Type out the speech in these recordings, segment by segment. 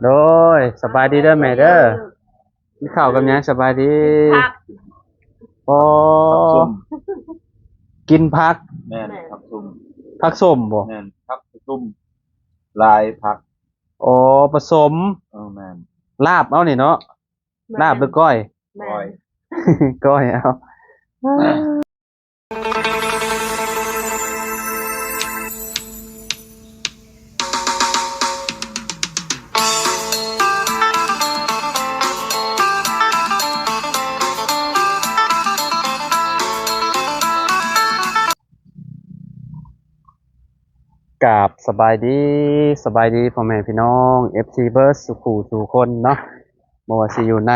โดยสบายดีเด้อแม่เด้อกินข้าวกับหยังสบายดีผักโอ้ผักส้มกินผักแม่นผักส้มผักส้มบ่แม่นผักส้มลายผักโอ้ผสมแม่นลาบเอานี่เนาะลาบหรือก้อย แม่ ก้อย ก้อยเอากราบสบายดีพ่อแม่พี่น้อง FC เบิร์ดสุขุสู่คนเนาะบ่ว่าสิอยู่ใน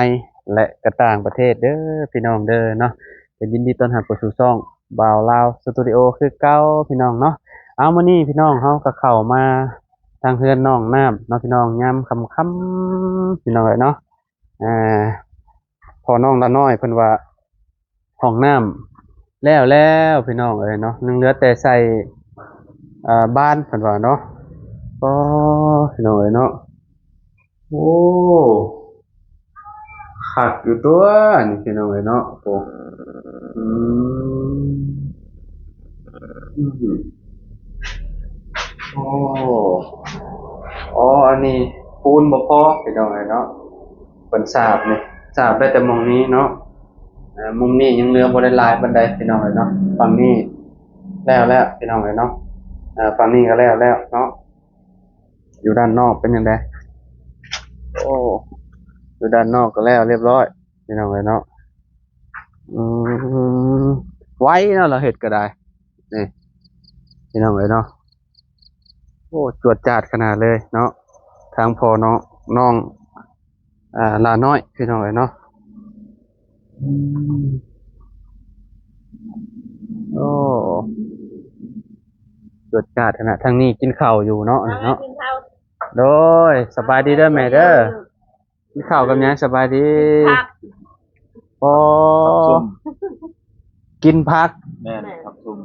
และก็ต่างประเทศเด้อพี่น้องเด้อเนาะก็ยินดีต้อนรับเข้าสู่ช่องบ่าวลาวสตูดิโอคือเก่าพี่น้องเนาะเอามื้อนี้พี่น้องเฮาก็เข้ามาทางเฮือนน้องน้ำเนาะพี่น้องยามค่ำๆพี่น้องเอ้ยเนาะอ่าพอน้องละน้อยเพิ่นว่าห้องน้ำแล้วพี่น้องเอ้ยเนาะยังเหลือแต่ใส่บ้านเพิ่นว่าเนาะก็พี่น้องเอ้ยเนาะโอ้คักอยู่ตัวนี่พี่น้องเอ้ยเนาะโอ้อืมอืมโอ้อ๋ออันนี้ปูนบ่พอพี่น้องเอ้ยเนาะเพิ่นสาบนี่สาบได้แต่หม้องนี้เนาะมุมนี้ยังเหลือบ่ได้หลายปานใดพี่น้องเอ้ยเนาะฝั่งนี้แล้วพี่น้องเอ้ยเนาะฝั่งนี้ก็แล้วเนาะอยู่ด้านนอกเป็นยังไงโอ้อยู่ด้านนอกก็แล้วเรียบร้อยพี่น้องเอ้ยเนาะอืมไว้เนาะเราเฮ็ดก็ได้นี่พี่น้องเอ้ยเนาะโอ้จวดจาดขนาดเลยเนาะทางพ่อน้องลาน้อยพี่น้องเอ้ยเนาะอืมโอ้จวดจาดขนาดทางนี้กินข้าวอยู่เนาะเนาะ กินข้าวโดยสบายดีเด้อแม่เด้อกินข้าวกับหยังสบายดีผักโอ้ผักส้มกินผักแม่นผักส้ม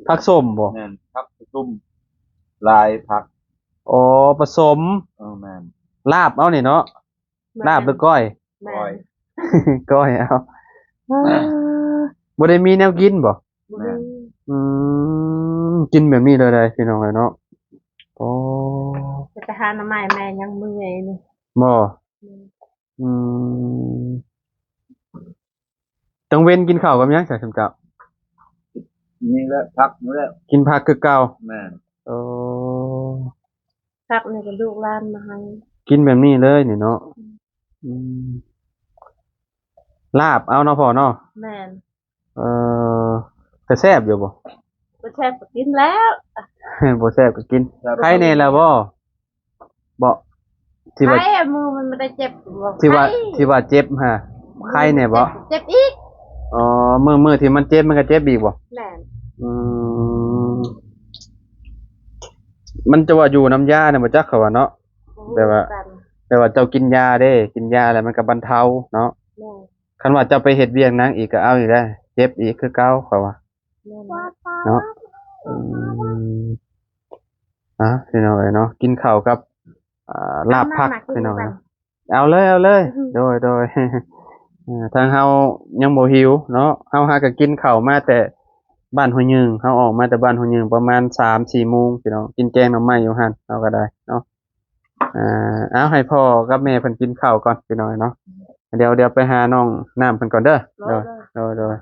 ผักส้มบ่ แม่นผักส้มลายผักโอ้ผสมแม่นลาบเอานี่เนาะลาบหรือก้อย แม่ ก้อย ก้อยเอาบ่ได้มีแนวกินบ่แม่น อืกินแบบนี้เลยพี่น้องเอ้ยเนาะโอ้ จะไปหาหน่อไม้แม่ยังเมื่อยนี่บ่อืมจังเว้นกินข้าวกับหยังจ้ะสมเจ้านี่แหละผักนี่แหละกินผักคือเก่าแม่นโอ้ ผักนี่ก็ลูกหลานมาให้กินแบบนี้เลยนี่เนาะอืมลาบเอาเนาะพ่อเนาะแม่นเอ่อแต่แซ่บอยู่บ่ บ่แซ่บก็กินแล้ว บ่แซ่บก็กินไข่แน่แล้วบ่ที่ว่าไข้มือมันไม่ได้เจ็บบ่ที่ว่าไข้ที่ว่าเจ็บฮะไข้แน่บ่เจ็บอีกอ๋อมื้อที่มันเจ็บมันก็เจ็บอีกบ่แม่นอืมมันจะว่าอยู่น้ำยาเนี่ยบ่จักเขาว่าเนาะแต่ว่าเจ้ากินยาเด้กินยาแล้วมันก็บรรเทาเนาะแม่นคันว่าเจ้าไปเฮ็ดเวียกหนักอีกก็เอาอีกแล้วเจ็บอีกคือเก่าเขาว่าแม่นเนาะอืมพี่น้องเอ้ยเนาะกินข้าวกับลาบผักพี่น้องเนาะเอาเลยโดยทางเฮายังบ่หิวเนาะเฮาหาก็กินข้าวมาแต่บ้านห้วยยึงเฮาออกมาแต่บ้านห้วยยึงประมาณ 3-4 โมงพี่น้องกินแกงหน่อไม้อยู่หั่นเฮาก็ได้เนาะเอาให้พ่อกับแม่เพิ่นกินข้าวก่อนพี่น้องเนาะเดี๋ยวไปหาน้องน้ำเพิ่นก่อนเด้อโดย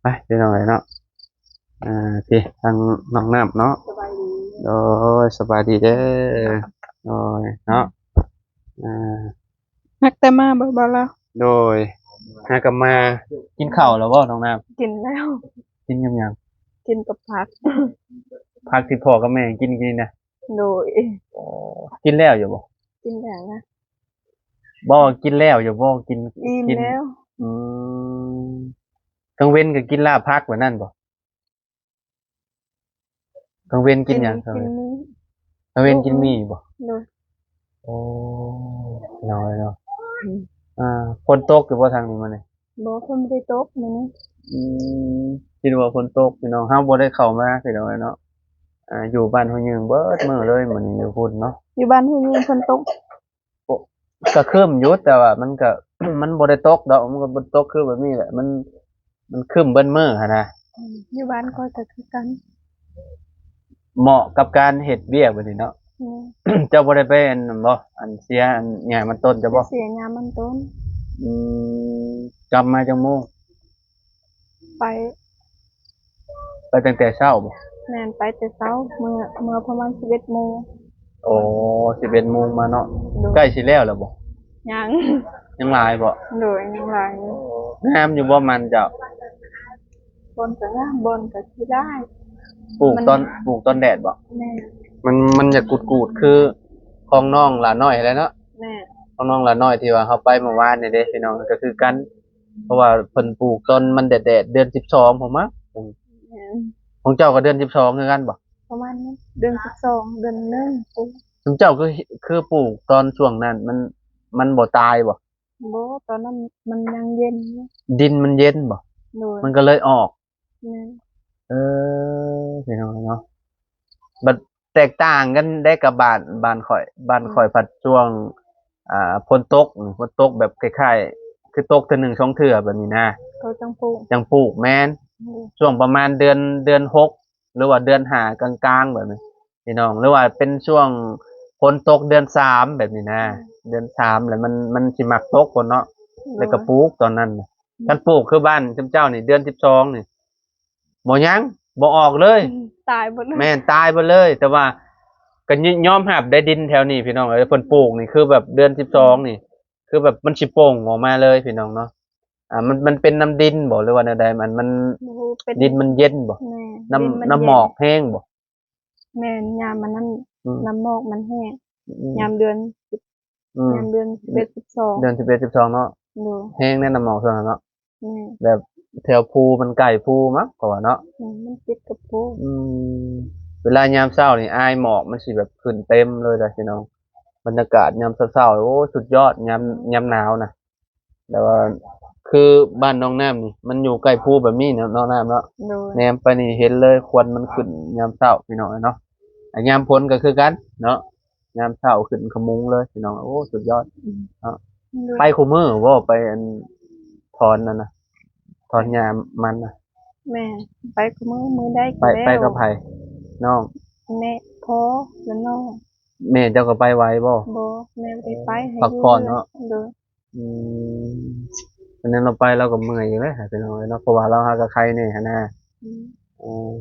ไปพี่น้องเนาะโอเคทางน้องน้ำเนาะสบายดีโดยสบายดีเด้อโดยเนาะฮักแต่มาบ่ล่ะโดยหากลับมากินข้าวแล้วบ่น้องน้กินแล้วำกินกับหยังกินกับผักผักที่พ่อกับแม่กินนะ โดยกินแล้วอยู่บ่ กินแล้วนะบ่กินแล้วอยู่บ่กินแล้วอืมกลางเว้นก็กินลาบผักแบบนั้นบ่กลางเว้นกินหยังกลางเว้นกินหมี่บ่โดยโอ้น้อยเนาะฝนตกอยู่บ่ทางนี้มื้อนี้บ่ฝนบ่ได้ตกมื้อนี้อืมคิดว่าฝนตกพี่น้องเฮาบ่ได้เข้ามาพี่น้องเนาะอยู่บ้านห้วยยึงเบิดมื้อเลยมื้อนี้อยู่พุ่นเนาะอยู่บ้านห้วยยึงฝนตก ก็ครึ้มอยู่แต่ว่ามันก็ มันบ่ได้ตกดอกมันก็บ่ตกคือแบบนี้แหละมันครึ้มเบิ่นมื้อหั่นนะ อยู่บ้านก็จะคือกัน เหมาะกับการเฮ็ดเวียกแบบนี้เนาะ เจ้าบ่ได้ไปอันนั้นบ่อันเสียอันหญ้ามันต้นจะบ่ เสียงามมันต้น อืมกลับมาจังโมง ไป ไปตั้งแต่เช้าบ่ แม่นไปแต่เช้าเมื่อประมาณ11 โมง โอ้11 โมงมาเนาะ โดย ใกล้สิแล้วบ่ ยัง ยังหลายบ่ โดยยังหลายอยู่ งามอยู่บ่มันเจ้า บนก็งามบนก็คือได้ ปลูกตอนแดดบ่ แม่ มันอยากกูดๆคือของน้องหลานน้อยแหล้วเนาะ แม่ ของน้องหลานน้อยที่ว่าเขาไปเมื่อวานนี่เด้พี่น้องก็คือกัน เพราะว่าเพิ่นปลูกตอนมันแดดๆเดือน12ผมมั้ง แม่ ของเจ้าก็เดือน12คือกันบ่ ประมาณนั้นเดือน12เดือนหนึงปุ๊บ ของเจ้าคือปลูกตอนช่วงนั้นมันบ่ตายบ่ บ่ตอนนั้นมันยังเย็นอยู่ ดินมันเย็นบ่ โดย มันก็เลยออก แม่ พี่น้องเนาะบัดแตกต่างกันได้กับบ้านข่อยผัดช่วงฝนตกแบบคล้ายๆคือตกเทื่อหนึ่งช่องเทื่อแบบนี้นะ เขาจังปลูก จังปลูกแม่น โดย ช่วงประมาณเดือนหกหรือว่าเดือนห้ากลางๆแบบนี้พี่น้องหรือว่าเป็นช่วงฝนตกเดือนสามแบบนี้นะเดือนสามแล้วมันสิมักตกคนเนาะแล้วก็ปลูกตอนนั้นน่ะกันปลูกคือบ้านเจ้านี่เดือน12นี่บ่ยังบ่ออกเลย ตายหมดเลย แม่นตายไปเลย แต่ว่าก็ยอมรับได้ดินแถวนี้พี่น้องเอ้ยเพิ่นปลูกนี่คือแบบเดือน12นี่ คือแบบมันสิโป่งออกมาเลยพี่น้องเนาะมันเป็นน้ำดินบ่หรือว่าแนวใดมัน โอ้โหเป็น ดินมันเย็นบ่ แม่ น้ำ ดิ น้ำหมอกแห้งบ่ แม่นยามมันนั่น อืม น้ำหมอกมันแห้ง อืม ยามเดือน อืม ยามเดือน11 12 เดือน11 12เนาะ โดย แห้งแน่น้ำหมอกส่วนนั้นเนาะ แม่ แบบแถวภูมันใกล้ภูมั้งก็ว่าเนาะ มันติดกับปูก อืมเวลายามเช้านี่อายหมอกมันสิแบบขึ้นเต็มเลยเด้อพี่น้องบรรยากาศยามเช้าๆโอ้สุดยอดยามหนาวนะแต่ว่าคือบ้านน้องน้ำนี่มันอยู่ใกล้ภูแบบนี้เนาะน้องน้ำเนาะ โดย แนมไปนี่เห็นเลยควันมันขึ้นยามเช้าพี่น้องเนาะยามพ้นก็คือกันเนาะยามเช้าขึ้นขมุงเลยพี่น้องโอ้สุดยอด โดย ไปคู่มือบ่ไปอันถอนนั่นนะถอนยามมันนะ แม่ไปกับมือได้ ไปกับไผน้อง แม่พ่อแล้วน้อง แม่เจ้าก็ไปไว้บ่ บ่แม่บ่ได้ไปให้ พักผ่อนเนาะ โดย อืมอันนั้นเราไปเราก็เมื่อยอยู่เลยพี่น้องเนาะเพราะว่าเราหากับใครเนี่ยฮะนะ อืม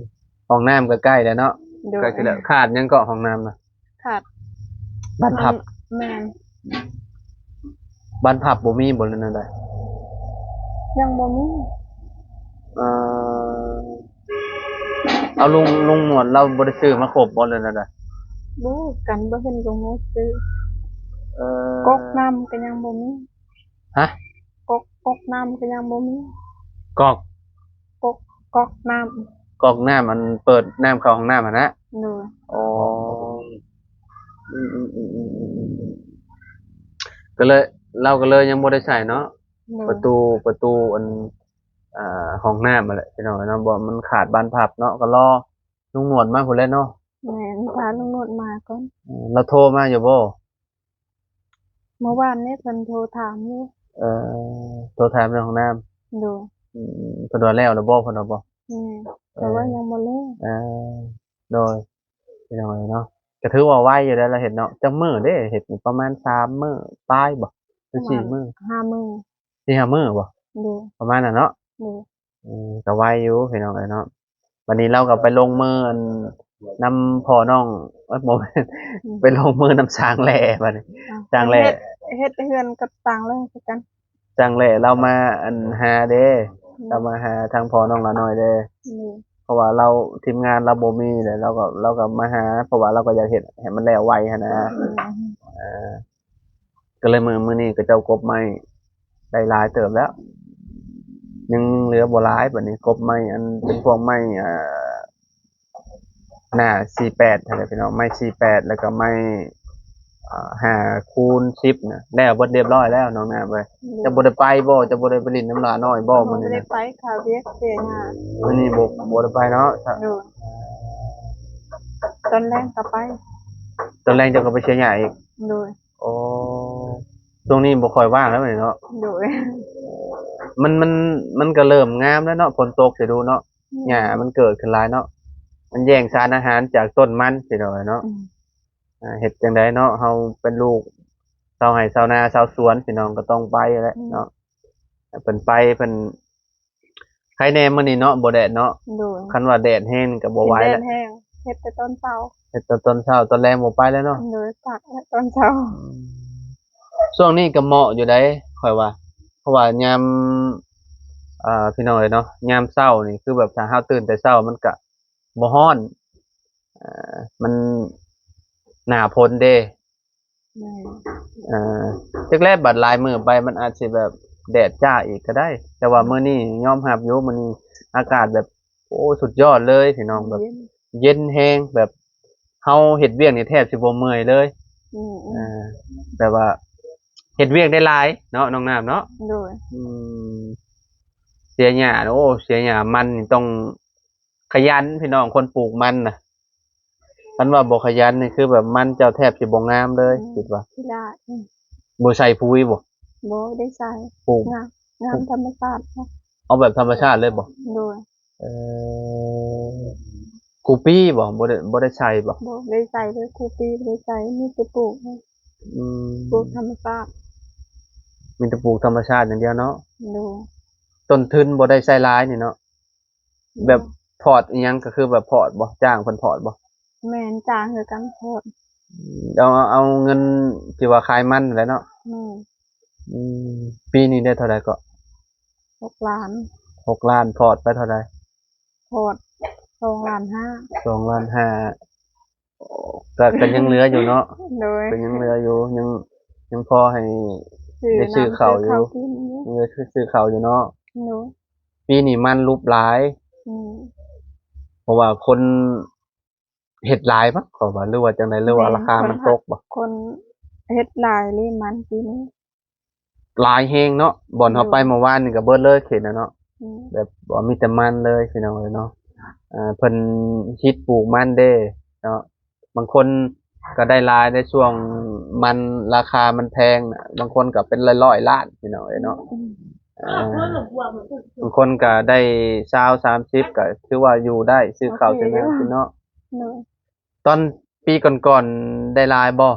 ห้องน้ำก็ใกล้แล้วเนาะ โดย ใกล้สิแล้วขาดยังเกาะห้องน้ำนะ ขาด บ้านพับ แม่น บ้านพับบ่มีบ่เลยนั่นใด ยังบ่มี เอ่อเอาลุงหมวดเราบ่ได้ซื้อมาครบบ่เลยนั่นใด บ่กันบ่เห็นลงมือซื้อ เอ่อก กน้ำก็ยังบ่มี ฮะ กกน้ำก็ยังบ่มี กอก กอกน้ กอกน้ำมันเปิดน้ำเข้าห้องน้ำหั่นนะ ำโดย อ๋อก็เลยเราก็เลยยังบ่ได้ใช้เนาะ โดย ประตูอันห้องน้ำมาแหละพี่น้องเนาะบ่มันขาดบานพับเนาะก็รอลุงหนวดมาพุ่นแหล้วเนาะ แม่นพาลุงโนดมาก่อน เราโทรมาอยู่บ่ เมื่อวานนี้เพิ่นโทรถามอยู่ โทรถามเรื่องห้องน้ำ โดย เพิ่นว่าแล้วบ่เพิ่นว่าบ่ แม่แต่ว่ายังบ่เลิก โดยพี่น้องเนาะก็ถือว่าไวอยู่แล้วเราเห็นเนาะจักมื้อเด้เฮ็ดนี่ประมาณ3มื้อปลายบ่หรือ4มื้อ 5 มื้อ 4-5มื้อบ่ โดย ประมาณนั้นเนาะ โดย ก็ไวอยู่พี่น้องเนาะวันนี้เราก็ไปลงมืออันนำพ่อน้องบ่แม่นไปลงมือนำช้างแหล่บัดนี้ช้างแหล่ เฮ็ดเฮือนกับต่างเรื่องคือกัน ช้างแหล่เรามาอันหาเด้เรามาหาทางพ่อน้องละน้อยเด้ โดย เพราะว่าเราทีมงานเราบ่มีเด้เราก็มาหาเพราะว่าเราก็อยากเฮ็ดให้มันแล้วไวหั่นนะก็เลยมื้อนี้ก็เจ้ากบไม้ได้หลายเติบแล้ว ยังเหลือบ่หลายบัดนี้กบไม้อันเป็นพวกไม้หน้า48นั่นแหละพี่น้องไม้48แล้วก็ไม้5คูณ10น่ะแล้วเบิดเรียบร้อยแล้วน้องนาเว้ยจะบ่ได้ไปบ่จะบ่ได้ไปเลินน้ำลาน้อยบ่ บ่ มื้อนี้ ได้ นะ ไปค่ะเวียกเสียงาน มื้อนี้บ่ได้ไปเนาะ โดยตอนแรกก็ไป ตอนแรกเจ้าก็ไปเชียร์ใหญ่อีก โดย โอ้ ช่วงนี้บ่ค่อยว่างแล้วเนาะ โดย มันก็เริ่มงามแล้วเนาะฝนตกสิดูเนาะหญ้ามันเกิดขึ้นหลายเนาะมันแย่งสารอาหารจากต้นมันสิเนาะเนาะ อืม เฮ็ดจังไดเนาะเฮาเป็นลูกชาวไร่ชาวนาชาวสวนพี่น้องก็ต้องไปแหละเนาะเพิ่นไปเพิ่นใครแน่มื้อนี้เนาะบ่แดดเนาะ โดย คันว่าแดดแห้งก็บ่ไหว แด แล้ว ดแห้งเฮ็ดแต่ตอนเช้า เฮ็ดตอนเช้าตอนแลงบ่ไปแล้วเนาะ โดยปักและตอนเช้า ช่วงนี้ก็เหมาะอยู่ได้ค่อยว่า เพราะว่ายามพี่น้องเอ้ยเนาะยามเช้านี่คือแบบถ้าเฮาตื่นแต่เช้ามันก็บ่ร้อนมันหน้าฝนเด้ แม่ จักแลบัดหลายมื้อไปมันอาจสิแบบแดดจ้าอีกก็ได้ แต่ว่ามื้อนี้ยอมรับอยู่มื้อนี้อากาศแบบโอ้สุดยอดเลยพี่น้องแบบ เย็น เย็นแฮงแบบเฮาเฮ็ดเวียกนี่แทบสิบ่เมื่อยเลย อืม แบบว่าเฮ็ดเวียกได้หลายเนาะน้องน้ำเนาะ โดย อืมเสียหญ้าโอ้เสียหญ้ามันนี่ต้องขยันพี่น้องคนปลูกมันน่ะคันว่าบ่ขยันนี่คือแบบมันเจ้าแทบสิบ่งามเลยคิดว่า ที่ได้ บ่ใส่ปุ๋ยบ่ บ่ได้ใส่ ปลูก งามธรรมชาติเนาะ เอาแบบธรรมชาติเลยบ่ โดย เอ่อกูปี้บ่ได้ใช้บ่ บ่ได้ใส่เลยครูปีบ่ได้ใส่มีแต่ปลูกนะ อืม ปลูกธรรมชาติ มีแต่ปลูกธรรมชาติอย่างเดียวเนาะ โดย ต้นทุนบ่ได้ใช้หลายนี่เนาะแบบพอร์ตอีหยังก็คือแบบพอร์ตบ่จ้างเพิ่นพอร์ตบ่ แม่นจ้างคือกันโพด เอาเงินที่ว่าขายมันนั่นแหละเนาะ แม่ อืมปีนี้ได้เท่าไหร่ก็ 6 ล้าน 6 ล้านพอร์ตไปเท่าไหร่ โพด2 ล้าน 2 ล้าน5ก็ยังเหลืออยู่เนาะ 5โดย ก็ยังเหลืออยู่ยังพอให้ ได้ซื้อ น้ำ ข้าวอยู่ กินอยู่ เหลือซื้อข้าวอยู่เนาะ โดย ปีนี้มันรูปหลาย อืม เพราะว่าคนเฮ็ดหลายมั้งขอว่าหรือว่าจังได๋หรือว่าราคามันตกบ่ คนเฮ็ดหลายเลยมันปีนี้ หลายแฮงเนาะบ่อนเฮาไปเมื่อวานนี่ก็เบิดเลยเขตน่ะเนาะ อืม แบบบ่มีแต่มันเลยพี่น้องเอ้ยเนาะเพิ่นคิดปลูกมันเด้เนาะบางคนก็ได้รายในช่วงมันราคามันแพงน่ะบางคนก็เป็นร้อยๆล้านพี่น้องเอ้ยเนาะ อืม บางคนก็ได้20 30ก็ถือว่าอยู่ได้ซื้อข้าวซื้อน้ำกินเนาะ โดย ตอนปีก่อนๆได้รายบ่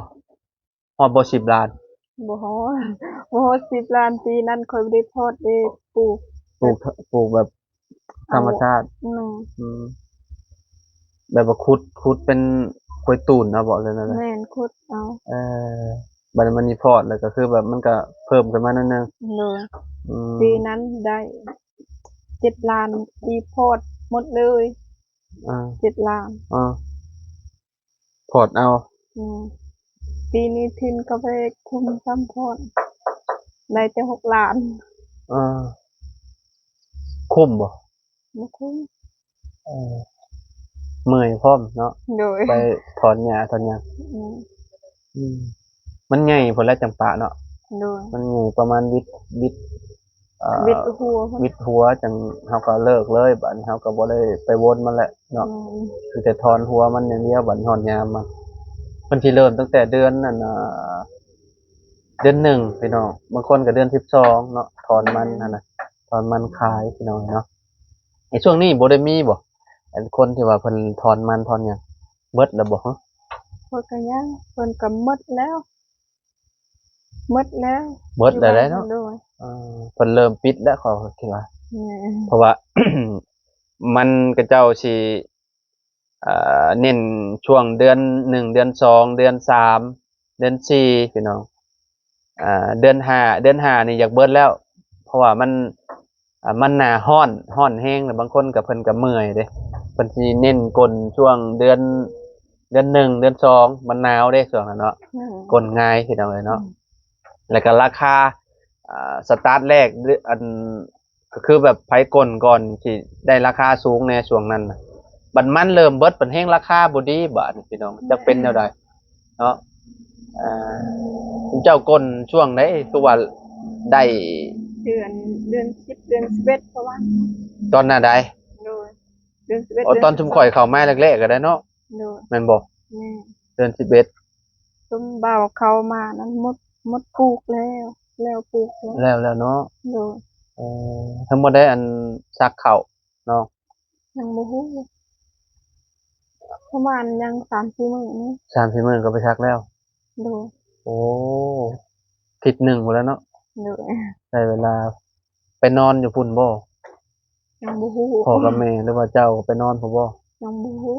ฮอดบ่10 ล้าน บ่ฮอดบ่ฮอด10 ล้านปีนั้นค่อยบ่ได้โพดได้ปลูก ปลูกแบบธรรมชาติ แม่ อืมแบบว่าขุดเป็นกล้วยตูนนะบอกเลยนะ แม่นขุดเอา เออบัดนี้มันมีพอร์ตแล้วก็คือแบบมันก็เพิ่มขึ้นมานิดนึง โดย อืม ปีนั้นได้7 ล้านปีโพดหมดเลย อ่า 7 ล้าน อ่าพอร์ตเอา อืมปีนี้ทินก็ไปคุมซ้ำโพดได้แต่6 ล้าน อ่าคุ้มบ่ บ่คุ้ม เออเมื่อยพร้อมเนาะ โดย ไปถอนหญ้าถอนหยัง อืม อืมมันใหญ่ผลแล้วจำปาเนาะ โดย มันใหญ่ประมาณวิดวิดหัวเพิ่น วิดหัวจังเฮาก็เลิกเลยบัดนี้เฮาก็บ่ได้ไปวนมันแหละเนาะ อืม คือแต่ถอนหัวมันอย่างเดียวบัดถอนยามมันสิเริ่มตั้งแต่เดือนนั่นเดือน1พี่น้องบางคนก็เดือน12เนาะถอนมันนั่นน่ะถอนมันขายพี่น้องเนาะในช่วงนี้บ่ได้มีบ่อันคนที่ว่าเพิ่นถอนมันถอนหยังเบิดแล้วบ่ฮะ เพิ่นก็ยังเพิ่นก็หมดแล้วหมดแล้ว เบิดแล้วเนาะ โดย เพิ่นเริ่มปิดแล้วเขาคิดว่า แม่น เพราะว่า มันก็เจ้าสิเน้นช่วงเดือน1เดือน2เดือน3เดือน4พี่น้องเดือน5นี่อยากเบิดแล้ว เพราะว่ามันหน้าร้อนแฮงแล้วบางคนก็เพิ่นก็เมื่อยเด้เพิ่นสิเน้นกลช่วงเดือน1เดือน2มันหนาวเด้ช่วงนั้นเนาะ แม่น กลง่ายพี่น้องเอ้ยเนาะแล้วก็ราคาสตาร์ทแรกอันก็คือแบบไผกลก่อนที่ได้ราคาสูงในช่วงนั้นน่ะบัดมันเริ่มเบิดเพิ่นแฮงราคาบ่ดีบาดนี้พี่น้องจักเป็นแนวใดเนาะเจ้ากลช่วงไหนคือว่าได้ เดือน10เดือน11ประมาณนั้น ตอนหน้าใด โดยเดือน11 ตอนชุมข่อยเข้ามาแรกๆก็ได้เนาะ โดย แม่นบ่ แม่ เดือน11ซุมบ่าวเข้ามานั้นหมด หมดปลูกแล้วปลูกแล้ว แล้วเนาะ โดย ทั้งหมดได้อันซักข้าวเนาะ ยังบ่ฮู้ประมาณยัง3-4 มื้อนี้ 3-4มื้อก็ไปซักแล้ว โดย โอ้อาทิศนึงพุ่นแล้วเนาะ โดย ได้เวลาไปนอนอยู่พุ่นบ่ ยังบ่ฮู้ พ่อกับแม่หรือว่าเจ้าก็ไปนอนพุ่นบ่ ยังบ่ฮู้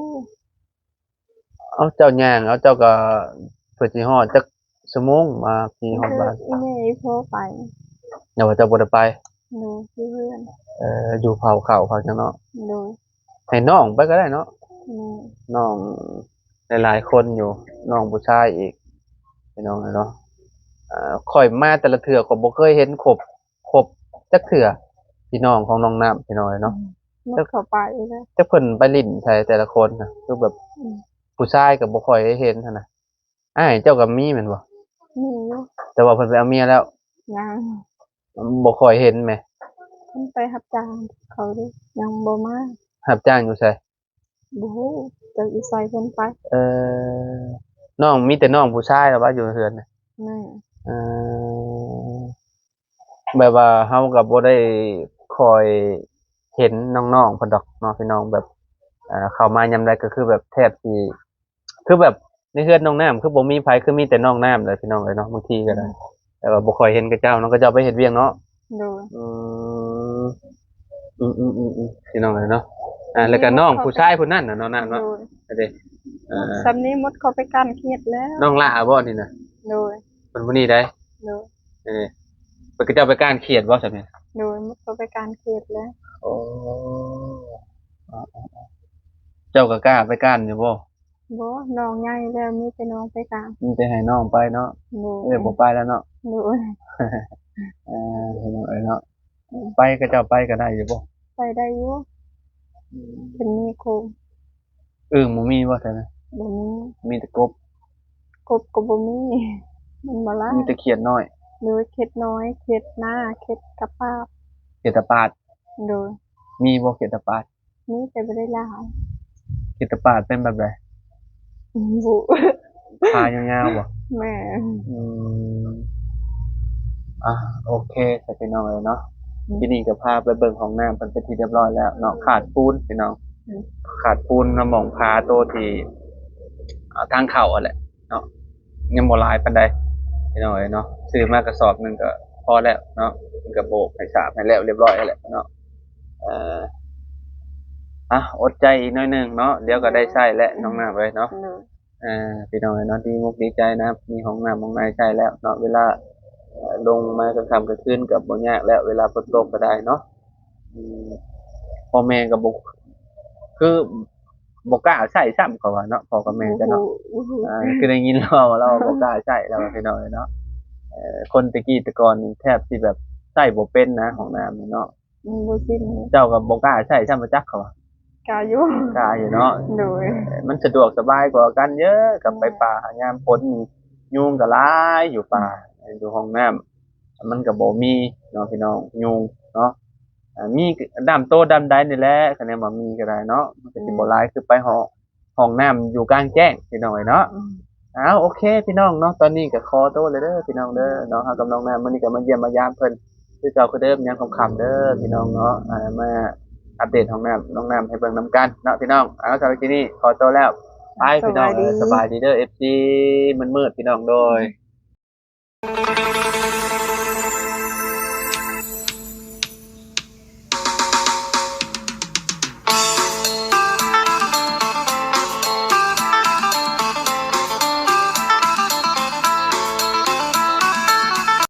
เอาเจ้าย่างเอาเจ้าก็เพื่อสิฮอดจักชั่วโมงมาที่ฮอดบ้าน อีแม่อีพ่อไป อย่าว่าเจ้าบ่ได้ไป โดยที่เพื่อน อยู่เผาข้าวเผาจังเนาะ โดย ให้น้องไปก็ได้เนาะ แม่ น้องหลายๆคนอยู่น้องผู้ชายอีกพี่น้องเนาะข่อยมาแต่ละเทื่อก็บ่เคยเห็นครบจักเทื่อพี่น้องของน้องน้ำพี่น้อยเนาะ มันเข้าไปแล้ว จักเพิ่นไปลิ้นใส่แต่ละคนน่ะคือแบบ อืม ผู้ชายก็บ่ค่อยได้เห็นหั่นน่ะอ้ายเจ้าก็มีแม่นบ่ มีอยู่ แต่ว่าเพิ่นไปเอาเมียแล้ว ยัง บ่ค่อยเห็นแหม เพิ่นไปรับจ้างเขาเด้ยังบ่มา รับจ้างอยู่ไส บ่ฮู้จักอีไสเพิ่นไป เออน้องมีแต่น้องผู้ชายแล้วว่าอยู่เฮือนน่ะ แม่ เออแบบว่าเฮาก็บ่ได้คอยเห็นน้องๆเพิ่นดอกเนาะพี่น้องแบบเข้ามายามใดก็คือแบบแทบสิคือแบบในเฮือนน้องน้ำคือบ่มีไผคือมีแต่น้องน้ำเลยพี่น้องเอ้ยเนาะบางทีก็ได้แต่ว่าบ่ค่อยเห็นกับเจ้าเนาะก็เจ้าไปเฮ็ดเวียกเนาะ โดย อืมพี่น้องเอ้ยเนาะแล้วก็น้องผู้ชายผู้นั้นน่ะเนาะนั่น โด เนาะ ย เด้อ สำนี้หมดเขาไปกั้นเครียดแล้ว น้องล่าบ่นี่น่ะ โดย เพิ่นผู้นี้ได้ โดย เพิ่นก็เจ้าไปก้านเขียดบ่ซั่นแม่ โดยหมดเขาไปกั้นเครียดแล้ว โอ้เจ้าก็กล้าไปก้านอยู่บ่ บ่น้องใหญ่แล้วมีแต่น้องไปกลาง มีแต่ให้น้องไปเนาะ โดย บ่ไปแล้วเนาะ โดย พี่น้องเอ้ยเนาะไปก็เจ้าไปก็ได้อยู่บ่ ไปได้อยู่เป็นมีโคม บ่มีบ่ซั่นน่ะ บ่มี มีแต่กบ กบก็บ่มีมันบ่หลาย มีแต่เขียดน้อย โดยเข็ดน้อยเข็ดหน้าเข็ดกระปาบ เขียดตะปาด โดย มีบ่เขียดตะปาด มีแต่บ่ได้หลาย เขียดตะปาดเป็นแบบใด บุ ขายาวๆบ่ แม่ อืมโอเคใส่พี่น้องเลยเนาะที่นี่ก็พาไปเบิ่งห้องน้ำเพิ่นเป็นที่เรียบร้อยแล้วเนาะขาดปูนพี่น้องขาดปูนน้ำหม่องพาโตวที่ทางเข้าอะแหละเนาะยังบ่หลายปานใดพี่น้องเอ้ยเนาะซื้อมากระสอบหนึงก็พอแล้วเนาะมันก็โบกให้สาบให้แล้วเรียบร้อยแล้วแหละเนาะอดใจอีกหน่อยหนึงเนาะเดี๋ยวก็ได้ใช้แล้วน้องน้ำเอ้ยเนาะ โดย พี่น้องเนาะดีมุกดีใจนะมีห้องน้ำห้องในใช่แล้วเนาะเวลาลงมากลางค่ำกลางคืนกับบ่ยากแล้วเวลาฝนตกก็ได้เนาะพ่อแม่ก็บ่คือบ่กล้าใช้ซ้ำเขาว่าเนาะพ่อกับแม่ก็เนาะคือได้ยินเราบ่กล้าใช้แล้วพี่น้องเนาะคนตะกี้แต่ก่อนนี่แทบสิแบบใช้บ่เป็นนะห้องน้ำนี่เนาะ บ่สิ้น เจ้าก็บ่กล้าใช้ซ้ำบ่จักเขาว่าก าอยู่ กล้าอยู่เนาะ โดย มันสะดวกสบายกว่ากันเยอะกับไปป่าหายามฝนนี่ยุงก็หลายอยู่ป่าอยู่ห้องน้ำมันก็บ่มีเนาะพี่น้องยุงเนาะมีดำโตดำใดนี่แหละคะแนนบ่มีก็ได้เนาะมันก็สิบ่หลายคือไปห้องน้ำอยู่กลางแจ้งพี่น้องเนาะโอเคพี่น้องเนาะตอนนี้ก็ขอโตวเลยเด้อพี่น้องเด้อเนาะเฮากับน้องน้ำมื้อนี้ก็มาเยี่ยมมายามเพิ่นคือเก่าคือเดิมยามค่ำๆเด้อพี่น้องเนาะมาอัปเดตห้องน้ำน้องน้ำให้เบิ่งนํกันเนาะพี่น้องสำหรับที่นี่ขอตัวแล้วไปพี่น้องสบายดีเด้อ FC มืดๆพี่น้องโดย